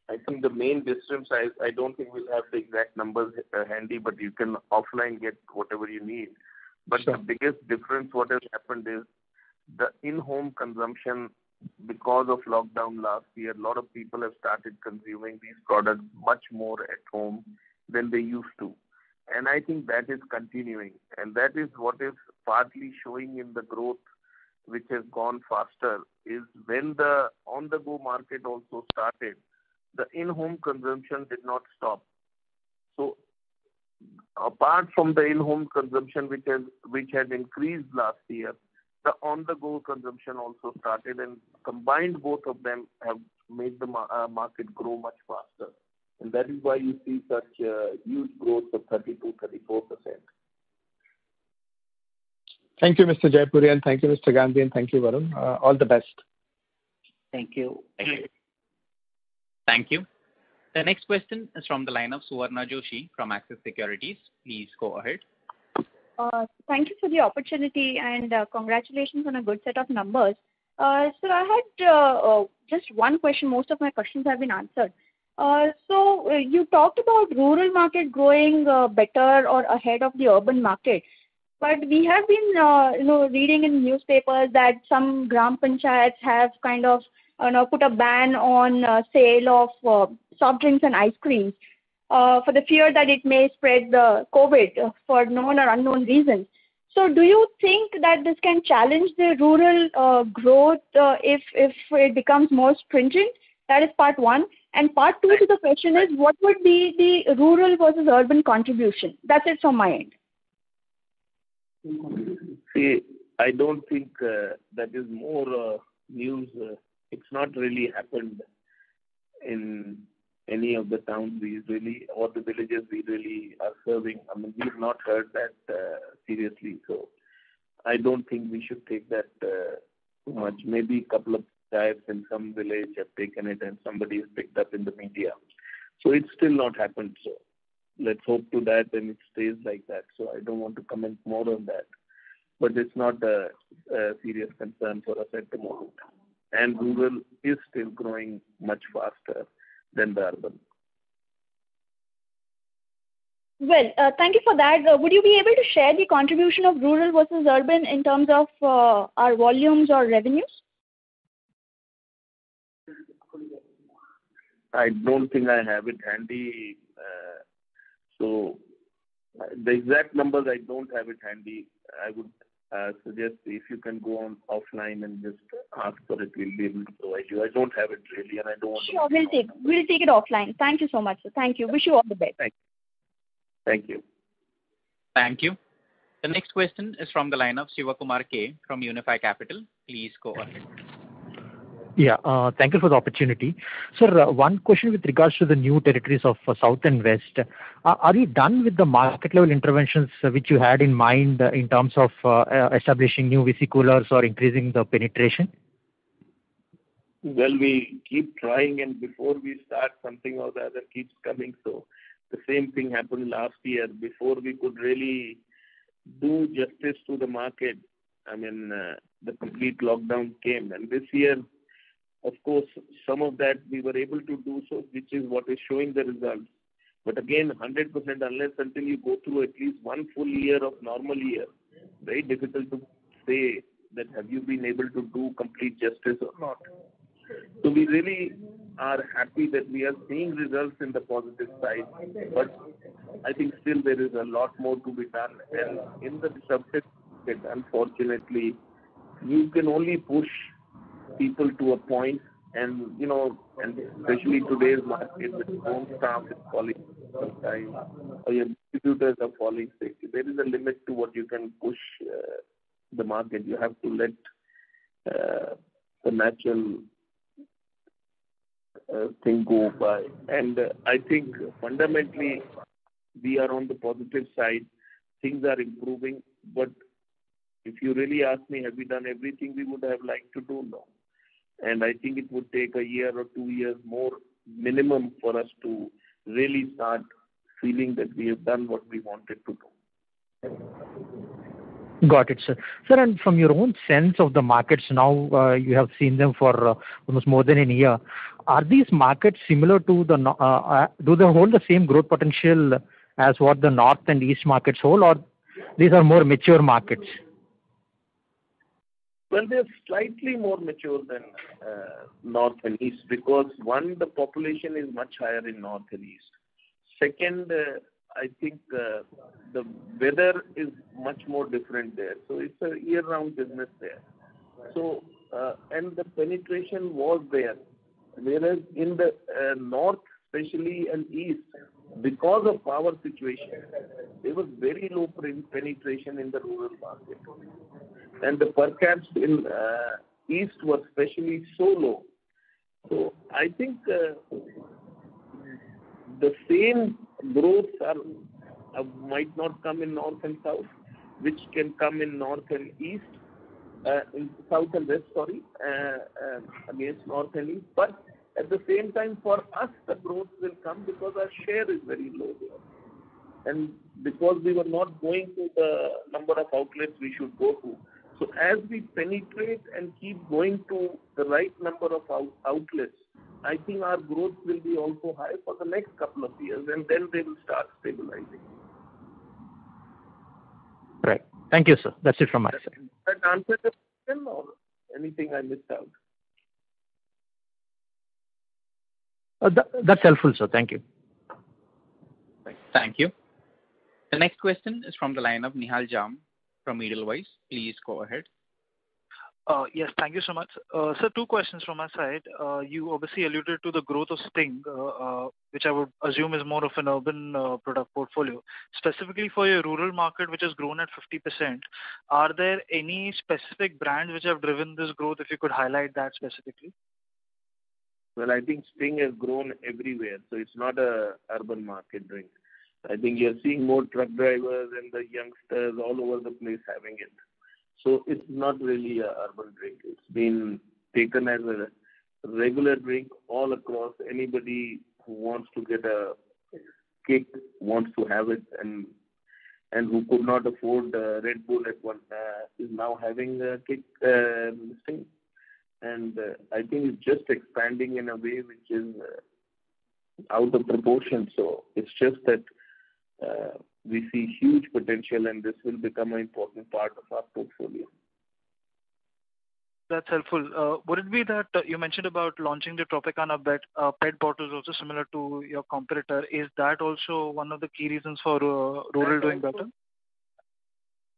S3: I think the main difference, I don't think we'll have the exact numbers handy, but you can offline get whatever you need. But the biggest difference what has happened is the in-home consumption. Because of lockdown last year, a lot of people have started consuming these products much more at home than they used to. And I think that is continuing. And that is what is partly showing in the growth which has gone faster, is when the on-the-go market also started, the in-home consumption did not stop. So apart from the in-home consumption which had increased last year, the on-the-go consumption also started, and combined both of them have made the market grow much faster. And that is why you see such huge growth of 32-34%.
S11: Thank you, Mr. Jaipurian. Thank you, Mr. Gandhi, and thank you, Varun. All the best.
S4: Thank you.
S1: Thank you. The next question is from the line of Suvarna Joshi from Axis Securities. Please go ahead.
S13: Thank you for the opportunity and congratulations on a good set of numbers. So I had just one question. Most of my questions have been answered. So you talked about rural market growing better or ahead of the urban market. But we have been, reading in newspapers that some gram panchayats have kind of, put a ban on sale of soft drinks and ice creams for the fear that it may spread the COVID for known or unknown reasons. So do you think that this can challenge the rural growth if it becomes more stringent? That is part one. And part two to the question is, what would be the rural versus urban contribution? That's it from my end.
S3: See, I don't think that is more news. It's not really happened in any of the towns we really, or the villages we really are serving. I mean, we've not heard that seriously. So I don't think we should take that too much. Maybe a couple of guys in some village have taken it and somebody has picked up in the media. So it's still not happened. So let's hope to that and it stays like that. So I don't want to comment more on that. But it's not a serious concern for us at the moment. And rural is still growing much faster than the urban.
S13: Well, thank you for that. Would you be able to share the contribution of rural versus urban in terms of our volumes or revenues?
S3: I don't think I have it handy. So the exact numbers, I don't have it handy. I would suggest if you can go on offline and just ask for it, we'll be able to provide you. I don't have it really, and I don't want
S13: Sure, we'll take it offline. Thank you so much, sir. Thank you. Wish you all the best.
S3: Thank you.
S1: Thank you. The next question is from the line of Sivakumar K from Unifi Capital. Please go ahead.
S14: Yeah, thank you for the opportunity. Sir, one question with regards to the new territories of South and West. Are you done with the market level interventions which you had in mind in terms of establishing new VC coolers or increasing the penetration?
S3: Well, we keep trying, and before we start, something or the other keeps coming. So the same thing happened last year. Before we could really do justice to the market, I mean, the complete lockdown came. And this year, of course, some of that we were able to do so, which is what is showing the results. But again, 100% unless until you go through at least one full year of normal year, very difficult to say that have you been able to do complete justice or not. So we really are happy that we are seeing results in the positive side. But I think still there is a lot more to be done. And in the disrupted market, unfortunately, you can only push people to a point, and and especially today's market with home staff is falling sometimes, or your distributors are falling sick. There is a limit to what you can push the market. You have to let the natural thing go by. And I think fundamentally we are on the positive side. Things are improving, but if you really ask me, have we done everything we would have liked to do? No. And I think it would take a year or 2 years more minimum for us to really start feeling that we have done what we wanted to do.
S14: Got it, sir. Sir, and from your own sense of the markets now, you have seen them for almost more than a year. Are these markets similar to do they hold the same growth potential as what the North and East markets hold, or these are more mature markets?
S3: Well, they're slightly more mature than North and East because, one, the population is much higher in North and East. Second, I think the weather is much more different there. So it's a year-round business there. So, and the penetration was there. Whereas in the North, especially, and East, because of power situation, there was very low penetration in the rural market. And the per caps in East were especially so low. So I think the same growth might not come in North and South, which can come in north and east, in south and west, against north and east. But at the same time, for us, the growth will come because our share is very low there. And because we were not going to the number of outlets we should go to. So as we penetrate and keep going to the right number of outlets, I think our growth will be also high for the next couple of years, and then they will start stabilizing.
S14: Right. Thank you, sir. That's it from my side.
S3: That answer the question or anything I missed out?
S14: That's helpful, sir. Thank you.
S1: Thank you. The next question is from the line of Nihal Jam from Edelweiss. Please go ahead.
S15: Yes, thank you so much. Sir, two questions from my side. You obviously alluded to the growth of Sting, which I would assume is more of an urban product portfolio. Specifically for your rural market, which has grown at 50%, are there any specific brands which have driven this growth, if you could highlight that specifically?
S3: Well, I think Sting has grown everywhere, so it's not a urban market drink. I think you're seeing more truck drivers and the youngsters all over the place having it. So it's not really a urban drink. It's been taken as a regular drink all across. Anybody who wants to get a kick wants to have it, and who could not afford Red Bull at one is now having a kick Sting. And I think it's just expanding in a way which is out of proportion. So it's just that we see huge potential, and this will become an important part of our portfolio.
S15: That's helpful. Would it be that you mentioned about launching the Tropicana PET bottles also similar to your competitor? Is that also one of the key reasons for rural doing better?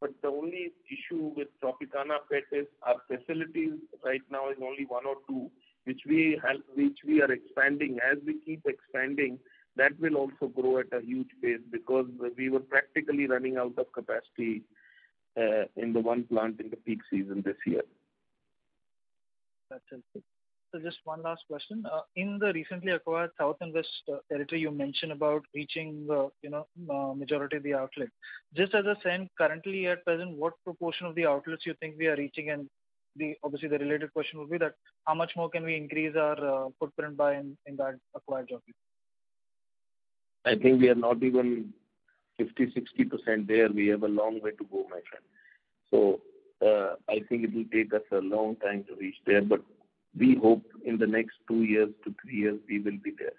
S3: But the only issue with Tropicana PET is our facilities right now is only one or two, which we are expanding. As we keep expanding, that will also grow at a huge pace because we were practically running out of capacity in the one plant in the peak season this year.
S15: That's helpful. So just one last question. In the recently acquired South and West territory, you mentioned about reaching majority of the outlet. Just as a sense, currently at present, what proportion of the outlets you think we are reaching? And obviously the related question would be that how much more can we increase our footprint by in that acquired geography?
S3: I think we are not even 50-60% there. We have a long way to go, my friend. So I think it will take us a long time to reach there, but we hope in the next 2 years to 3 years we will be there.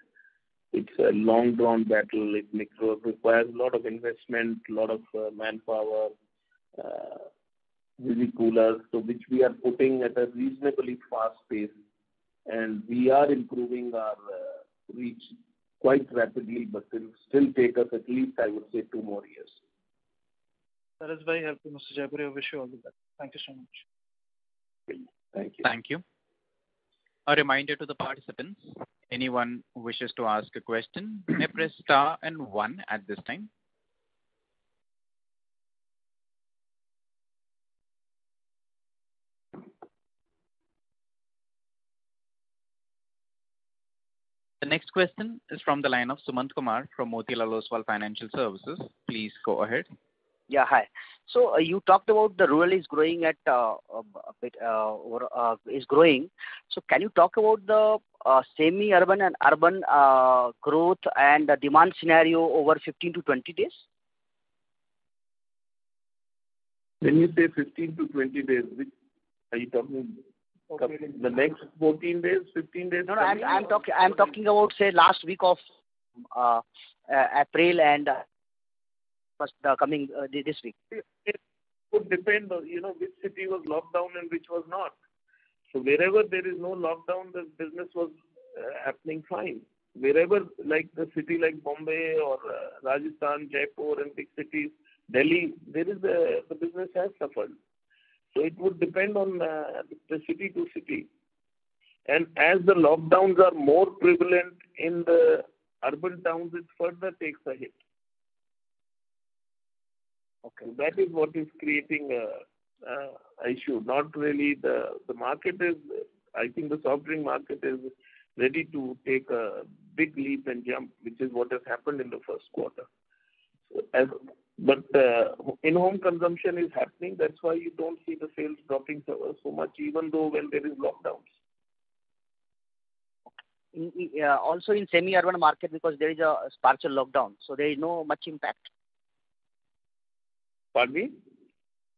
S3: It's a long drawn battle. It requires a lot of investment, a lot of manpower, really coolers, so which we are putting at a reasonably fast pace, and we are improving our reach quite rapidly, but it will still take us at least, I would say, 2 more years.
S15: That is very helpful, Mr. Jaipuria. I wish you all the best. Thank you so much.
S3: Thank you.
S1: Thank you. A reminder to the participants, anyone who wishes to ask a question may press star and 1 at this time. The next question is from the line of Sumant Kumar from Motilal Oswal Financial Services. Please go ahead.
S16: Yeah, hi. So you talked about the rural is growing at is growing. So can you talk about the semi-urban and urban growth and the demand scenario over 15 to 20 days?
S3: When you say 15 to 20 days, which are you talking? The next 14 days, 15 days?
S16: No, I'm talking about say last week of April and coming this week.
S3: It would depend on which city was locked down and which was not. So wherever there is no lockdown, the business was happening fine. Wherever, like the city like Bombay or Rajasthan, Jaipur and big cities, Delhi, there is the business has suffered. So it would depend on the city to city. And as the lockdowns are more prevalent in the urban towns, it further takes a hit. Okay, that is what is creating a issue. Not really the market is. I think the soft drink market is ready to take a big leap and jump, which is what has happened in the first quarter. So But in-home consumption is happening. That's why you don't see the sales dropping so much, even though when there is lockdowns.
S16: Also in semi-urban market, because there is a partial lockdown, so there is no much impact.
S3: Pardon me?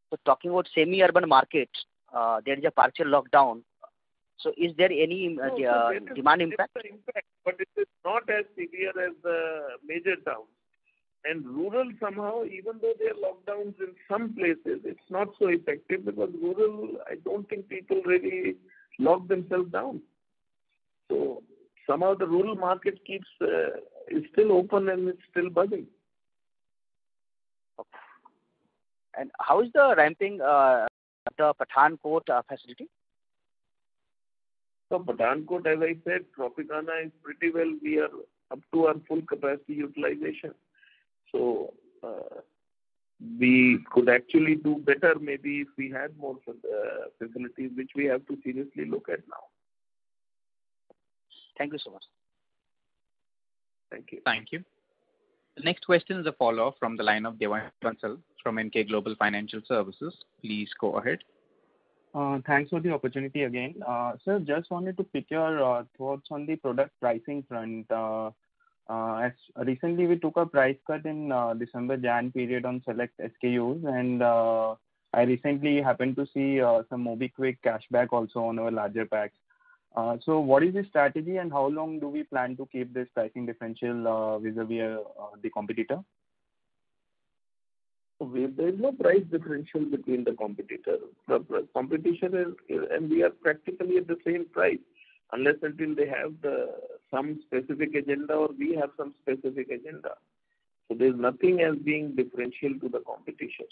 S16: So talking about semi-urban market, there is a partial lockdown. So is there any demand impact?
S3: But it is not as severe as the major towns. And rural somehow, even though there are lockdowns in some places, it's not so effective because rural, I don't think people really lock themselves down. So somehow the rural market is still open and it's still buzzing.
S16: Okay. And how is the ramping the Pathankot facility?
S3: So Pathankot, as I said, Tropicana is pretty well. We are up to our full capacity utilization. So we could actually do better maybe if we had more facilities, which we have to seriously look at now.
S16: Thank you so much.
S3: Thank you.
S1: Thank you. The next question is a follow-up from the line of Devan Bansal from Emkay Global Financial Services. Please go ahead.
S9: Thanks for the opportunity again. Sir, just wanted to pick your thoughts on the product pricing front. As recently we took a price cut in December-Jan period on select SKUs, and I recently happened to see some MobiKwik cashback also on our larger packs. So what is the strategy and how long do we plan to keep this pricing differential vis-a-vis the competitor?
S3: There is no price differential between the competitor. The competition is, and we are practically at the same price, unless until they have some specific agenda or we have some specific agenda. So there is nothing as being differential to the competition.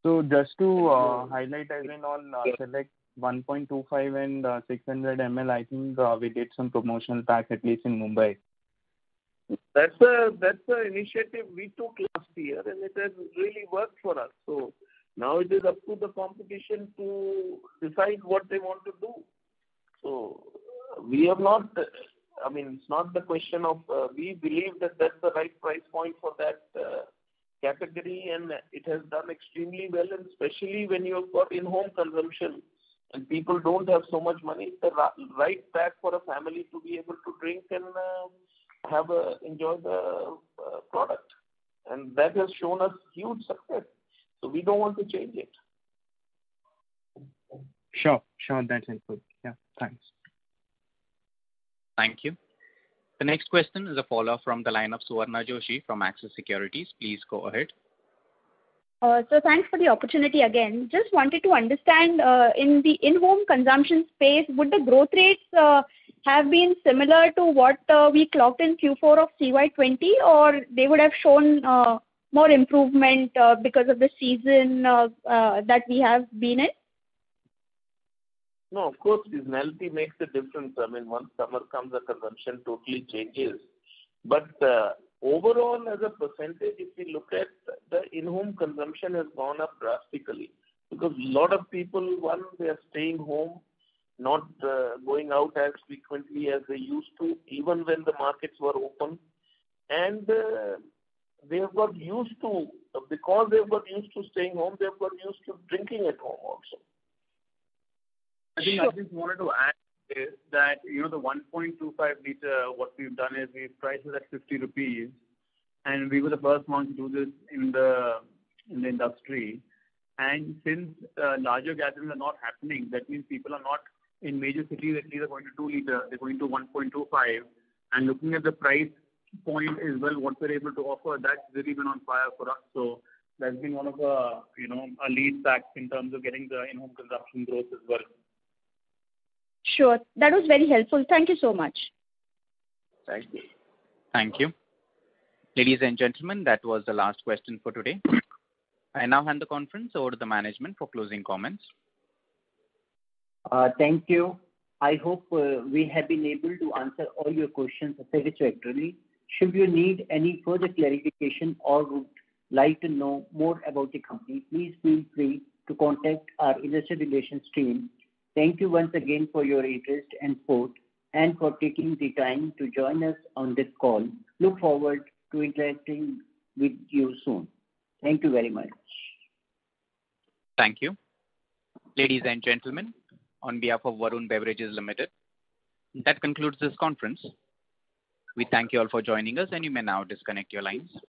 S9: So just to highlight, as in on select 1.25 and 600 ml, I think we did some promotional packs at least in Mumbai.
S3: That's the initiative we took last year, and it has really worked for us. So now it is up to the competition to decide what they want to do. So we have not, it's not the question of, we believe that that's the right price point for that category, and it has done extremely well, and especially when you have got in-home consumption and people don't have so much money, it's the right pack for a family to be able to drink and enjoy the product. And that has shown us huge success. So we don't want to change it.
S9: Sure, that's helpful. Yeah, thanks.
S1: Thank you. The next question is a follow-up from the line of Suvarna Joshi from Axis Securities. Please go ahead.
S13: So thanks for the opportunity again. Just wanted to understand in the in-home consumption space, would the growth rates have been similar to what we clocked in Q4 of CY20, or they would have shown more improvement because of the season that we have been in?
S3: No, of course, seasonality makes a difference. Once summer comes, the consumption totally changes. But overall, as a percentage, if we look at the in-home consumption has gone up drastically because a lot of people, one, they are staying home, not going out as frequently as they used to, even when the markets were open. And they have got used to, because they've got used to staying home, they've got used to drinking at home also.
S12: I think I just wanted to add is that, the 1.25 liter, what we've done is we've priced it at 50 rupees, and we were the first ones to do this in the industry. And since larger gatherings are not happening, that means people are not in major cities at least going to 2 liter, they're going to 1.25. And looking at the price point as well, what we're able to offer, that's really been on fire for us. So that's been one of a lead facts in terms of getting the in-home consumption growth as well.
S13: Sure. That was very helpful. Thank you so much.
S3: Thank you.
S1: Thank you. Ladies and gentlemen, that was the last question for today. I now hand the conference over to the management for closing comments.
S4: Thank you. I hope we have been able to answer all your questions satisfactorily. Should you need any further clarification or would like to know more about the company, please feel free to contact our investor relations team. Thank you once again for your interest and support and for taking the time to join us on this call. Look forward to interacting with you soon. Thank you very much.
S1: Thank you. Ladies and gentlemen, on behalf of Varun Beverages Limited, that concludes this conference. We thank you all for joining us, and you may now disconnect your lines.